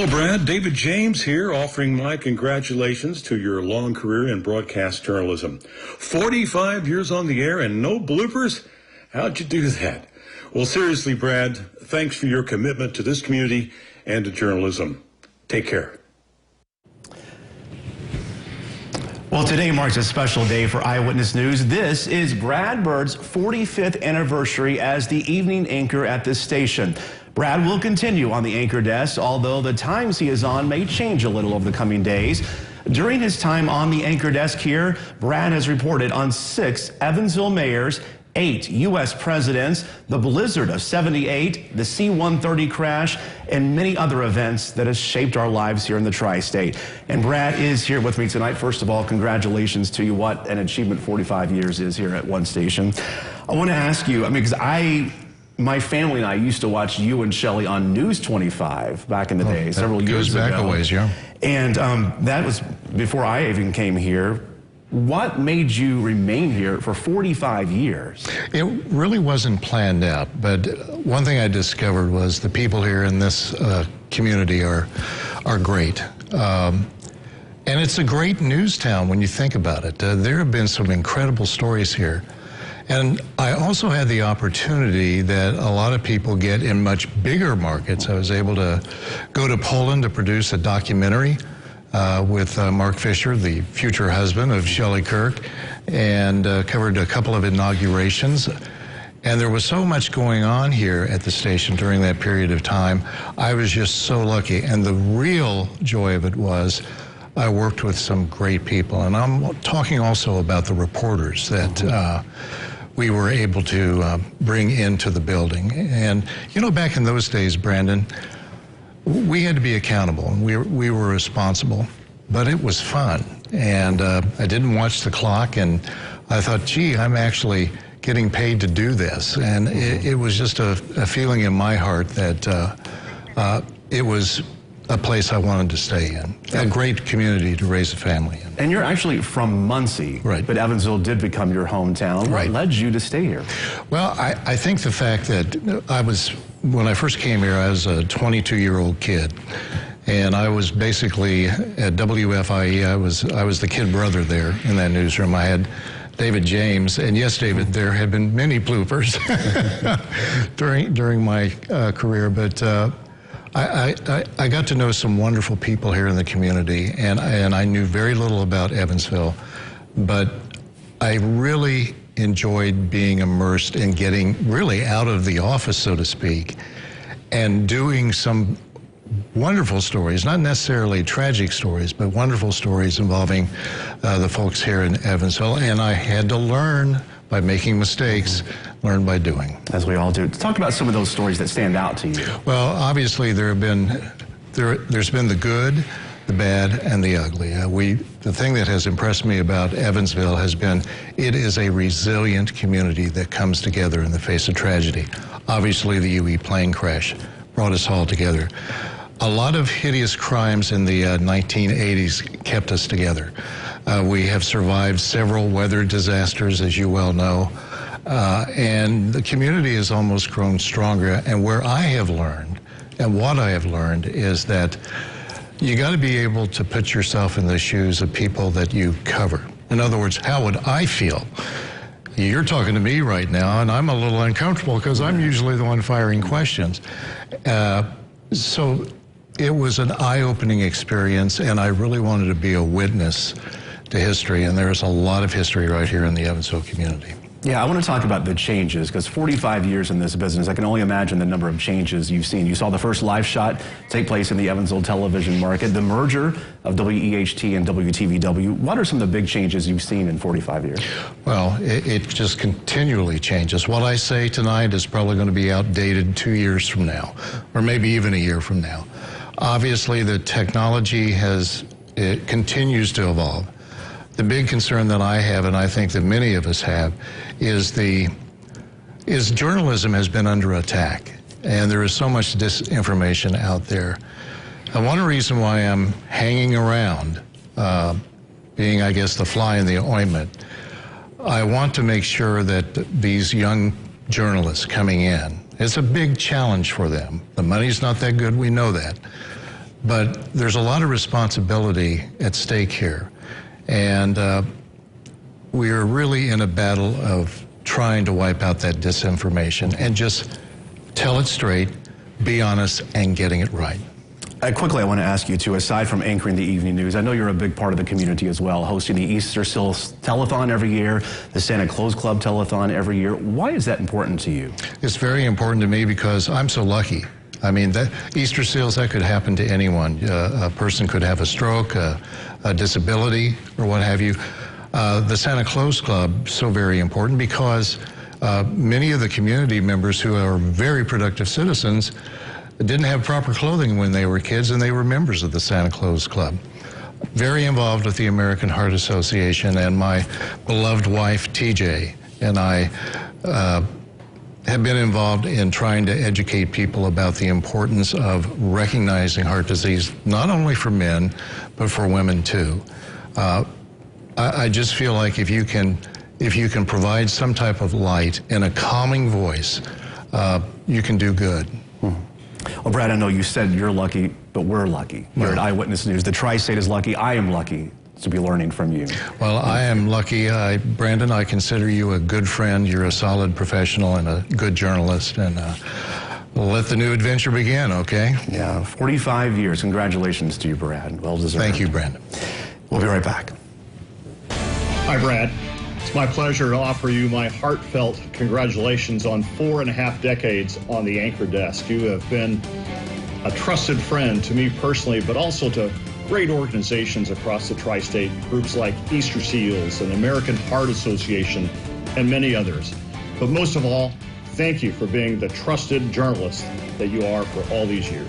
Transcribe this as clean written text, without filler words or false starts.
Hello, Brad. David James here, offering my congratulations to your long career in broadcast journalism. 45 years on the air and no bloopers? How'd you do that? Well, seriously, Brad, thanks for your commitment to this community and to journalism. Take care. Well, today marks a special day for Eyewitness News. This is Brad Byrd's 45th anniversary as the evening anchor at this station. Brad will continue on the anchor desk, although the times he is on may change a little over the coming days. During his time on the anchor desk here, Brad has reported on 6 Evansville mayors, 8 U.S. presidents, the blizzard of '78, the C-130 crash, and many other events that have shaped our lives here in the tri-state. And Brad is here with me tonight. First of all, congratulations to you. What an achievement 45 years is here at one station. I want to ask you, because my family and I used to watch you and Shelley on News 25 back in the day, several years ago. Goes back a ways, yeah. And that was before I even came here. What made you remain here for 45 years? It really wasn't planned out, but one thing I discovered was the people here in this community are great. And it's a great news town when you think about it. There have been some incredible stories here. And I also had the opportunity that a lot of people get in much bigger markets. I was able to go to Poland to produce a documentary with Mark Fisher, the future husband of Shelley Kirk, and covered a couple of inaugurations. And there was so much going on here at the station during that period of time. I was just so lucky. And the real joy of it was I worked with some great people. And I'm talking also about the reporters that we were able to bring into the building. And, you know, back in those days, Brandon, we had to be accountable, and we were responsible, but it was fun. And I didn't watch the clock, and I thought, gee, I'm actually getting paid to do this. And it was just a feeling in my heart that it was a place I wanted to stay in, a great community to raise a family in. And you're actually from Muncie, right? But Evansville did become your hometown. Right. What led you to stay here? Well, I think the fact that when I first came here, I was a 22-year-old kid, and I was basically at WFIE. I was the kid brother there in that newsroom. I had David James, and yes, David, there have been many bloopers during my career, but I got to know some wonderful people here in the community, and I knew very little about Evansville, but I really enjoyed being immersed in getting really out of the office, so to speak, and doing some wonderful stories, not necessarily tragic stories, but wonderful stories involving the folks here in Evansville. And I had to learn by making mistakes, learn by doing. As we all do. Talk about some of those stories that stand out to you. Well, obviously there's been the good, the bad, and the ugly. The thing that has impressed me about Evansville has been it is a resilient community that comes together in the face of tragedy. Obviously, the UE plane crash brought us all together. A lot of hideous crimes in the 1980s kept us together. We have survived several weather disasters, as you well know, and the community has almost grown stronger. And where I have learned, and what I have learned, is that you got to be able to put yourself in the shoes of people that you cover. In other words, how would I feel? You're talking to me right now, and I'm a little uncomfortable because I'm usually the one firing questions. So it was an eye-opening experience, and I really wanted to be a witness to history, and there's a lot of history right here in the Evansville community. Yeah, I want to talk about the changes, because 45 years in this business, I can only imagine the number of changes you've seen. You saw the first live shot take place in the Evansville television market, the merger of WEHT and WTVW. What are some of the big changes you've seen in 45 years? Well, it just continually changes. What I say tonight is probably going to be outdated 2 years from now, or maybe even a year from now. Obviously, the technology it continues to evolve. The big concern that I have, and I think that many of us have, is journalism has been under attack, and there is so much disinformation out there. And one reason why I'm hanging around, being, I guess, the fly in the ointment, I want to make sure that these young journalists coming in, it's a big challenge for them. The money's not that good, we know that. but there's a lot of responsibility at stake here. And we are really in a battle of trying to wipe out that disinformation and just tell it straight, be honest, and getting it right. Quickly, I want to ask you too, aside from anchoring the evening news, I know you're a big part of the community as well, hosting the Easter Seals Telethon every year, the Santa Claus Club Telethon every year. Why is that important to you? It's very important to me because I'm so lucky. I mean, that Easter Seals, that could happen to anyone. A person could have a stroke, a disability, or what have you. The Santa Claus Club, so very important because many of the community members who are very productive citizens didn't have proper clothing when they were kids, and they were members of the Santa Claus Club. Very involved with the American Heart Association, and my beloved wife, TJ, and I have been involved in trying to educate people about the importance of recognizing heart disease, not only for men, but for women too. I just feel like if you can provide some type of light in a calming voice, you can do good. Well, Brad, I know you said you're lucky, but we're lucky. We're at Eyewitness News. The Tri-State is lucky. I am lucky to be learning from you. Well, I am lucky. Brandon, I consider you a good friend. You're a solid professional and a good journalist. And we'll let the new adventure begin, okay? Yeah, 45 years. Congratulations to you, Brad. Well deserved. Thank you, Brandon. We'll be right back. Hi, Brad. It's my pleasure to offer you my heartfelt congratulations on 4.5 decades on the anchor desk. You have been a trusted friend to me personally, but also to great organizations across the tri-state, groups like Easter Seals and American Heart Association and many others. But most of all, thank you for being the trusted journalist that you are for all these years.